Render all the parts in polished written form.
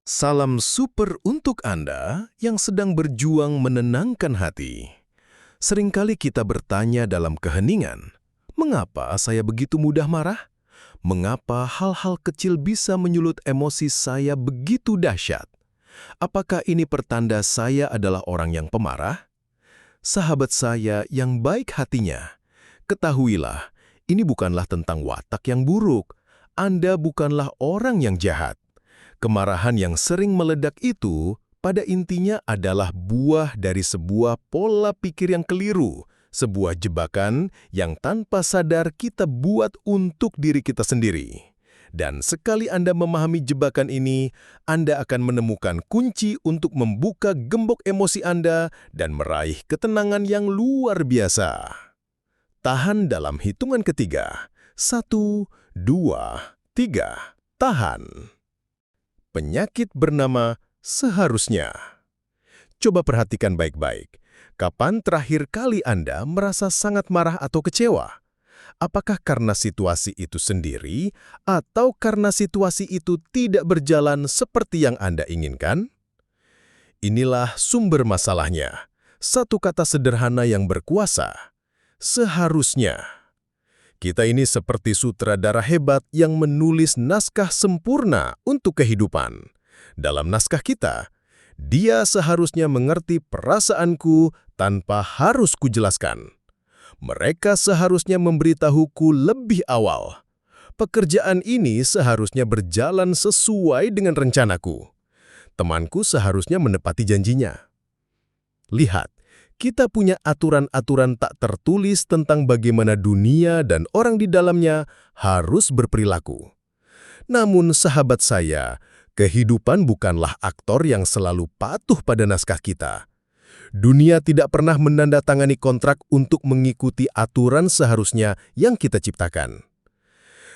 Salam super untuk Anda yang sedang berjuang menenangkan hati. Seringkali kita bertanya dalam keheningan, mengapa saya begitu mudah marah? Mengapa hal-hal kecil bisa menyulut emosi saya begitu dahsyat? Apakah ini pertanda saya adalah orang yang pemarah? Sahabat saya yang baik hatinya, ketahuilah, ini bukanlah tentang watak yang buruk. Anda bukanlah orang yang jahat. Kemarahan yang sering meledak itu pada intinya adalah buah dari sebuah pola pikir yang keliru, sebuah jebakan yang tanpa sadar kita buat untuk diri kita sendiri. Dan sekali Anda memahami jebakan ini, Anda akan menemukan kunci untuk membuka gembok emosi Anda dan meraih ketenangan yang luar biasa. Tahan dalam hitungan ketiga. 1, 2, 3. Tahan. Penyakit bernama seharusnya. Coba perhatikan baik-baik. Kapan terakhir kali Anda merasa sangat marah atau kecewa? Apakah karena situasi itu sendiri atau karena situasi itu tidak berjalan seperti yang Anda inginkan? Inilah sumber masalahnya. Satu kata sederhana yang berkuasa. Seharusnya. Kita ini seperti sutradara hebat yang menulis naskah sempurna untuk kehidupan. Dalam naskah kita, dia seharusnya mengerti perasaanku tanpa harus kujelaskan. Mereka seharusnya memberitahuku lebih awal. Pekerjaan ini seharusnya berjalan sesuai dengan rencanaku. Temanku seharusnya menepati janjinya. Lihat, kita punya aturan-aturan tak tertulis tentang bagaimana dunia dan orang di dalamnya harus berperilaku. Namun sahabat saya, kehidupan bukanlah aktor yang selalu patuh pada naskah kita. Dunia tidak pernah menandatangani kontrak untuk mengikuti aturan seharusnya yang kita ciptakan.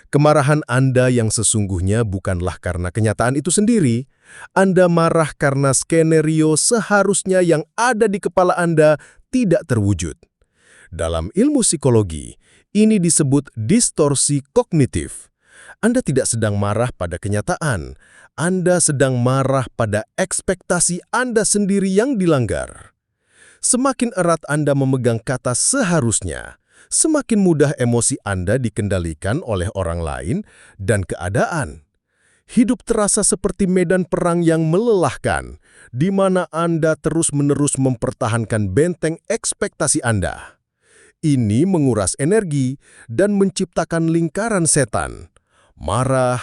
Kemarahan Anda yang sesungguhnya bukanlah karena kenyataan itu sendiri. Anda marah karena skenario seharusnya yang ada di kepala Anda tidak terwujud. Dalam ilmu psikologi, ini disebut distorsi kognitif. Anda tidak sedang marah pada kenyataan. Anda sedang marah pada ekspektasi Anda sendiri yang dilanggar. Semakin erat Anda memegang kata seharusnya, semakin mudah emosi Anda dikendalikan oleh orang lain dan keadaan. Hidup terasa seperti medan perang yang melelahkan, di mana Anda terus-menerus mempertahankan benteng ekspektasi Anda. Ini menguras energi dan menciptakan lingkaran setan. Marah,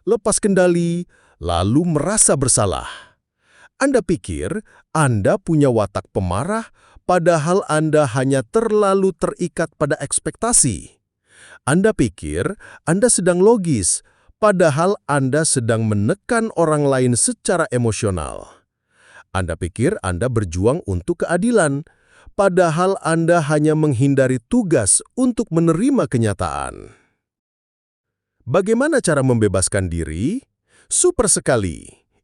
lepas kendali, lalu merasa bersalah. Anda pikir Anda punya watak pemarah, padahal Anda hanya terlalu terikat pada ekspektasi. Anda pikir Anda sedang logis, padahal Anda sedang menekan orang lain secara emosional. Anda pikir Anda berjuang untuk keadilan, padahal Anda hanya menghindari tugas untuk menerima kenyataan. Bagaimana cara membebaskan diri? Super sekali.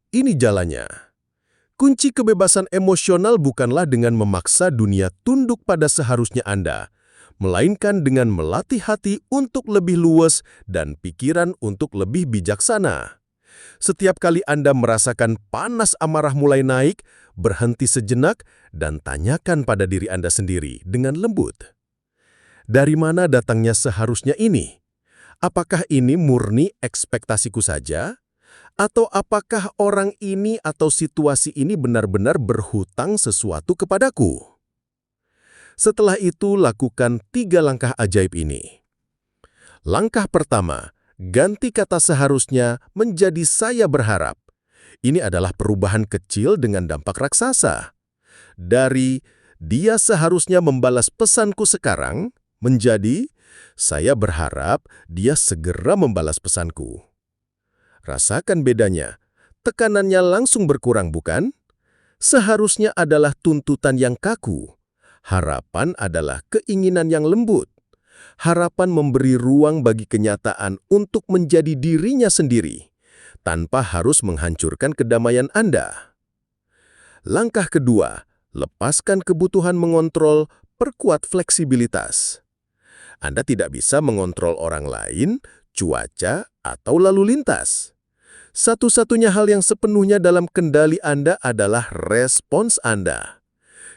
Ini jalannya. Kunci kebebasan emosional bukanlah dengan memaksa dunia tunduk pada seharusnya Anda, melainkan dengan melatih hati untuk lebih luas dan pikiran untuk lebih bijaksana. Setiap kali Anda merasakan panas amarah mulai naik, berhenti sejenak dan tanyakan pada diri Anda sendiri dengan lembut. Dari mana datangnya seharusnya ini? Apakah ini murni ekspektasiku saja? Atau apakah orang ini atau situasi ini benar-benar berhutang sesuatu kepadaku? Setelah itu, lakukan 3 langkah ajaib ini. Langkah pertama, ganti kata seharusnya menjadi saya berharap. Ini adalah perubahan kecil dengan dampak raksasa. Dari dia seharusnya membalas pesanku sekarang, menjadi saya berharap dia segera membalas pesanku. Rasakan bedanya. Tekanannya langsung berkurang, bukan? Seharusnya adalah tuntutan yang kaku. Harapan adalah keinginan yang lembut. Harapan memberi ruang bagi kenyataan untuk menjadi dirinya sendiri, tanpa harus menghancurkan kedamaian Anda. Langkah kedua, lepaskan kebutuhan mengontrol, perkuat fleksibilitas. Anda tidak bisa mengontrol orang lain, cuaca, atau lalu lintas. Satu-satunya hal yang sepenuhnya dalam kendali Anda adalah respons Anda.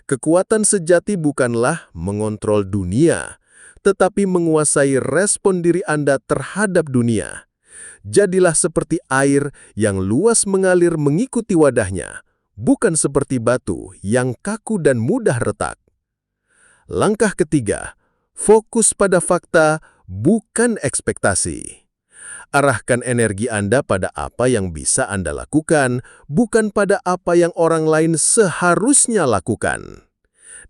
Kekuatan sejati bukanlah mengontrol dunia, tetapi menguasai respon diri Anda terhadap dunia. Jadilah seperti air yang luas mengalir mengikuti wadahnya, bukan seperti batu yang kaku dan mudah retak. Langkah ketiga, fokus pada fakta, bukan ekspektasi. Arahkan energi Anda pada apa yang bisa Anda lakukan, bukan pada apa yang orang lain seharusnya lakukan.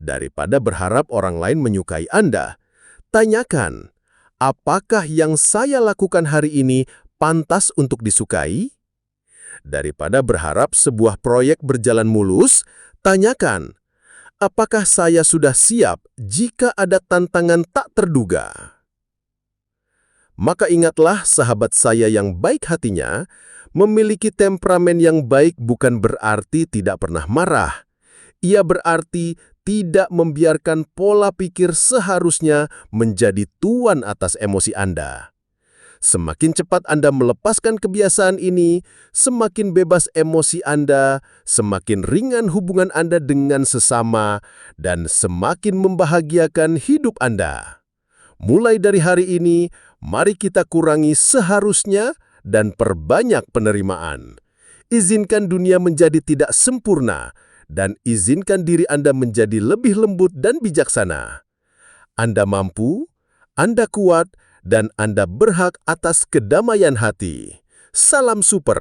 Daripada berharap orang lain menyukai Anda, tanyakan, apakah yang saya lakukan hari ini pantas untuk disukai? Daripada berharap sebuah proyek berjalan mulus, tanyakan, apakah saya sudah siap jika ada tantangan tak terduga? Maka ingatlah sahabat saya yang baik hatinya, memiliki temperamen yang baik bukan berarti tidak pernah marah. Ia berarti tidak membiarkan pola pikir seharusnya menjadi tuan atas emosi Anda. Semakin cepat Anda melepaskan kebiasaan ini, semakin bebas emosi Anda, semakin ringan hubungan Anda dengan sesama, dan semakin membahagiakan hidup Anda. Mulai dari hari ini, mari kita kurangi seharusnya dan perbanyak penerimaan. Izinkan dunia menjadi tidak sempurna, dan izinkan diri Anda menjadi lebih lembut dan bijaksana. Anda mampu, Anda kuat, dan Anda berhak atas kedamaian hati. Salam super.